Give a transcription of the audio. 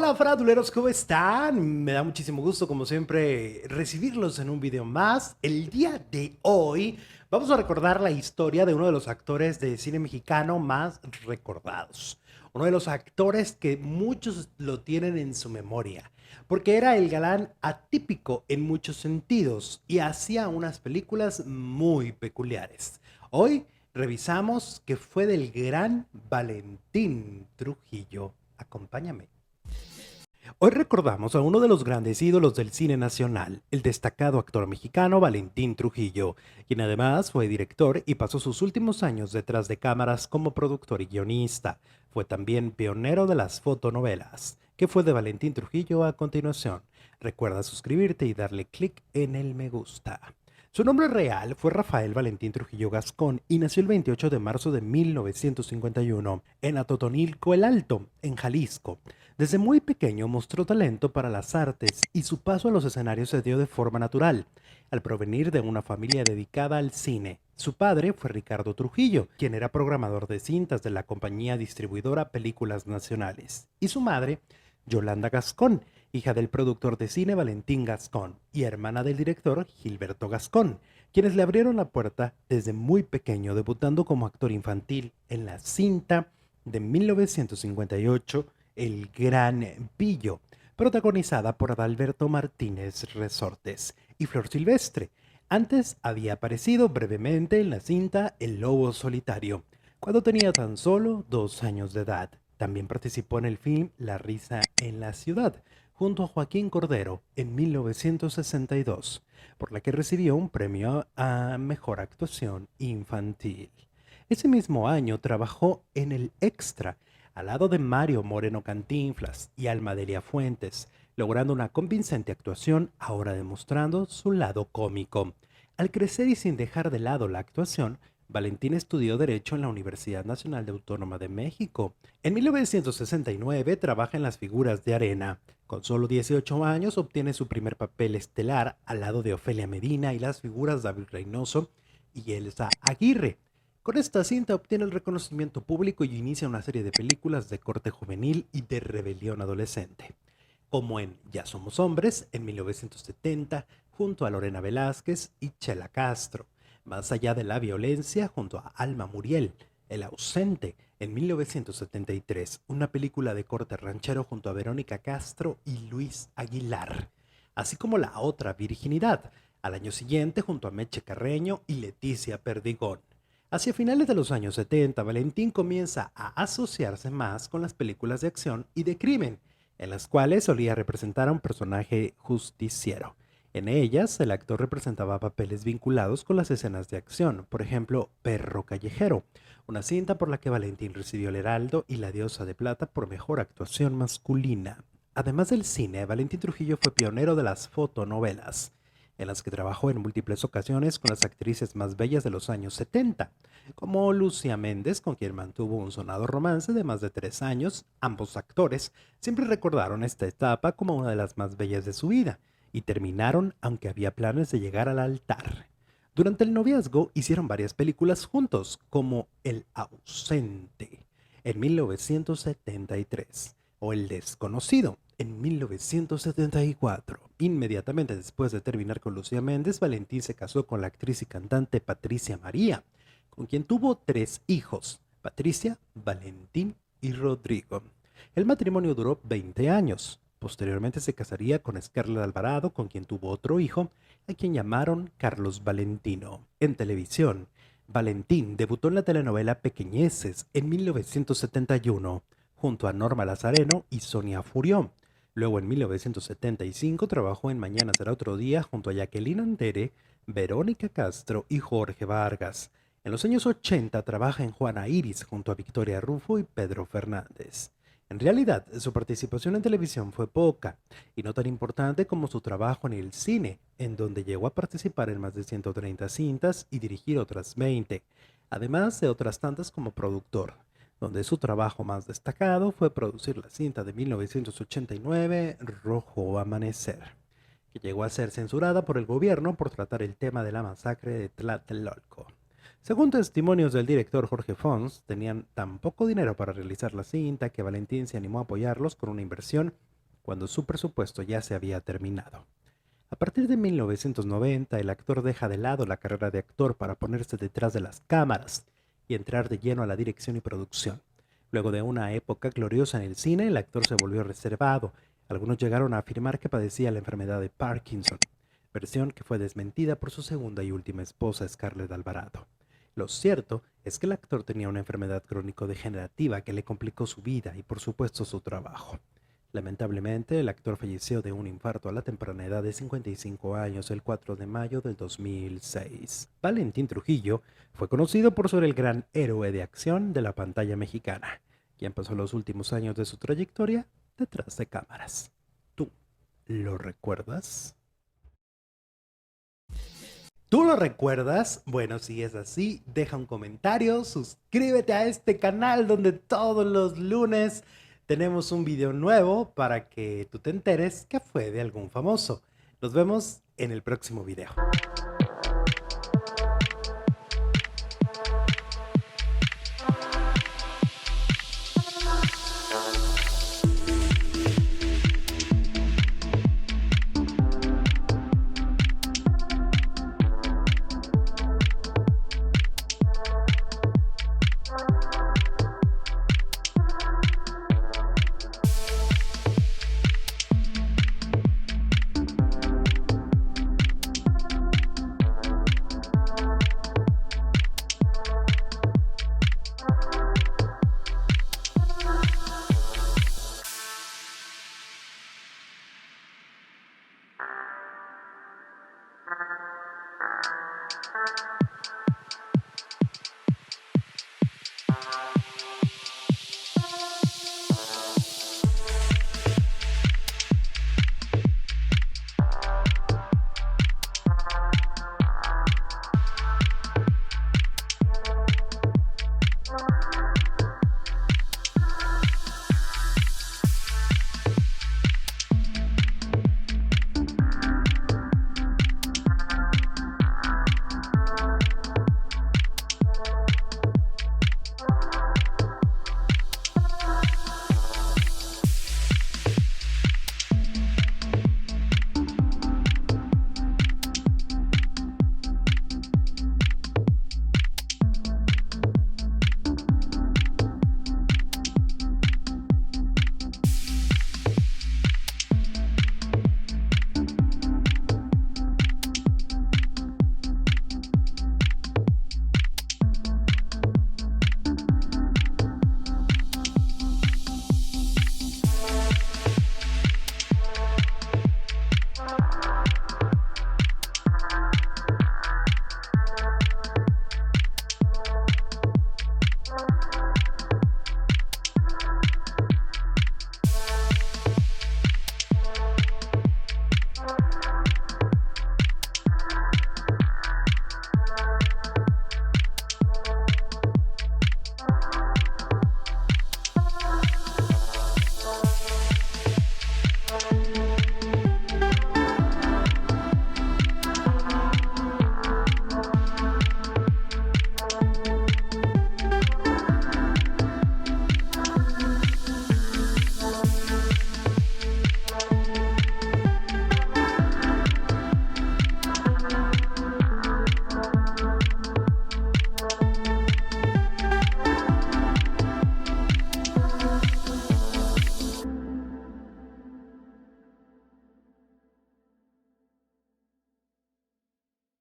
Hola faraduleros, ¿cómo están? Me da muchísimo gusto, como siempre, recibirlos en un video más. El día de hoy vamos a recordar la historia de uno de los actores de cine mexicano más recordados. Uno de los actores que muchos lo tienen en su memoria, porque era el galán atípico en muchos sentidos y hacía unas películas muy peculiares. Hoy revisamos que fue del gran Valentín Trujillo. Acompáñame. Hoy recordamos a uno de los grandes ídolos del cine nacional, el destacado actor mexicano Valentín Trujillo, quien además fue director y pasó sus últimos años detrás de cámaras como productor y guionista. Fue también pionero de las fotonovelas. ¿Qué fue de Valentín Trujillo a continuación? Recuerda suscribirte y darle clic en el me gusta. Su nombre real fue Rafael Valentín Trujillo Gascón y nació el 28 de marzo de 1951 en Atotonilco el Alto, en Jalisco. Desde muy pequeño mostró talento para las artes y su paso a los escenarios se dio de forma natural, al provenir de una familia dedicada al cine. Su padre fue Ricardo Trujillo, quien era programador de cintas de la compañía distribuidora Películas Nacionales, y su madre, Yolanda Gascón, hija del productor de cine Valentín Gascón y hermana del director Gilberto Gascón, quienes le abrieron la puerta desde muy pequeño, debutando como actor infantil en la cinta de 1958 El Gran Pillo, protagonizada por Adalberto Martínez Resortes y Flor Silvestre. Antes había aparecido brevemente en la cinta El Lobo Solitario, cuando tenía tan solo 2 años de edad. También participó en el film La risa en la ciudad, junto a Joaquín Cordero en 1962, por la que recibió un premio a Mejor Actuación Infantil. Ese mismo año trabajó en El Extra, al lado de Mario Moreno Cantinflas y Alma Delia Fuentes, logrando una convincente actuación, ahora demostrando su lado cómico. Al crecer y sin dejar de lado la actuación, Valentín estudió Derecho en la Universidad Nacional de Autónoma de México. En 1969 trabaja en Las Figuras de Arena. Con solo 18 años obtiene su primer papel estelar al lado de Ofelia Medina y las figuras David Reynoso y Elsa Aguirre. Con esta cinta obtiene el reconocimiento público y inicia una serie de películas de corte juvenil y de rebelión adolescente, como en Ya somos hombres en 1970, junto a Lorena Velázquez y Chela Castro, Más allá de la violencia, junto a Alma Muriel, El ausente en 1973, una película de corte ranchero junto a Verónica Castro y Luis Aguilar, así como La otra virginidad, al año siguiente junto a Meche Carreño y Leticia Perdigón. Hacia finales de los años 70, Valentín comienza a asociarse más con las películas de acción y de crimen, en las cuales solía representar a un personaje justiciero. En ellas, el actor representaba papeles vinculados con las escenas de acción, por ejemplo, Perro Callejero, una cinta por la que Valentín recibió el Heraldo y la Diosa de Plata por mejor actuación masculina. Además del cine, Valentín Trujillo fue pionero de las fotonovelas, en las que trabajó en múltiples ocasiones con las actrices más bellas de los años 70, como Lucía Méndez, con quien mantuvo un sonado romance de más de 3 años. Ambos actores siempre recordaron esta etapa como una de las más bellas de su vida, y terminaron aunque había planes de llegar al altar. Durante el noviazgo hicieron varias películas juntos, como El ausente en 1973 o El desconocido en 1974. Inmediatamente después de terminar con Lucía Méndez, Valentín se casó con la actriz y cantante Patricia María, con quien tuvo 3 hijos: Patricia, Valentín y Rodrigo. El matrimonio duró 20 años. Posteriormente se casaría con Scarlett Alvarado, con quien tuvo otro hijo, a quien llamaron Carlos Valentino. En televisión, Valentín debutó en la telenovela Pequeñeces en 1971, junto a Norma Lazareno y Sonia Furió. Luego, en 1975, trabajó en Mañana será otro día junto a Jacqueline Andere, Verónica Castro y Jorge Vargas. En los años 80 trabaja en Juana Iris junto a Victoria Rufo y Pedro Fernández. En realidad, su participación en televisión fue poca y no tan importante como su trabajo en el cine, en donde llegó a participar en más de 130 cintas y dirigir otras 20, además de otras tantas como productor, donde su trabajo más destacado fue producir la cinta de 1989, Rojo Amanecer, que llegó a ser censurada por el gobierno por tratar el tema de la masacre de Tlatelolco. Según testimonios del director Jorge Fons, tenían tan poco dinero para realizar la cinta que Valentín se animó a apoyarlos con una inversión cuando su presupuesto ya se había terminado. A partir de 1990, el actor deja de lado la carrera de actor para ponerse detrás de las cámaras y entrar de lleno a la dirección y producción. Luego de una época gloriosa en el cine, el actor se volvió reservado. Algunos llegaron a afirmar que padecía la enfermedad de Parkinson, versión que fue desmentida por su segunda y última esposa, Scarlett Alvarado. Lo cierto es que el actor tenía una enfermedad crónico-degenerativa que le complicó su vida y, por supuesto, su trabajo. Lamentablemente, el actor falleció de un infarto a la temprana edad de 55 años el 4 de mayo del 2006. Valentín Trujillo fue conocido por ser el gran héroe de acción de la pantalla mexicana, quien pasó los últimos años de su trayectoria detrás de cámaras. ¿Tú lo recuerdas? ¿Tú lo recuerdas? Bueno, si es así, deja un comentario, suscríbete a este canal donde todos los lunes tenemos un video nuevo para que tú te enteres que fue de algún famoso. Nos vemos en el próximo video.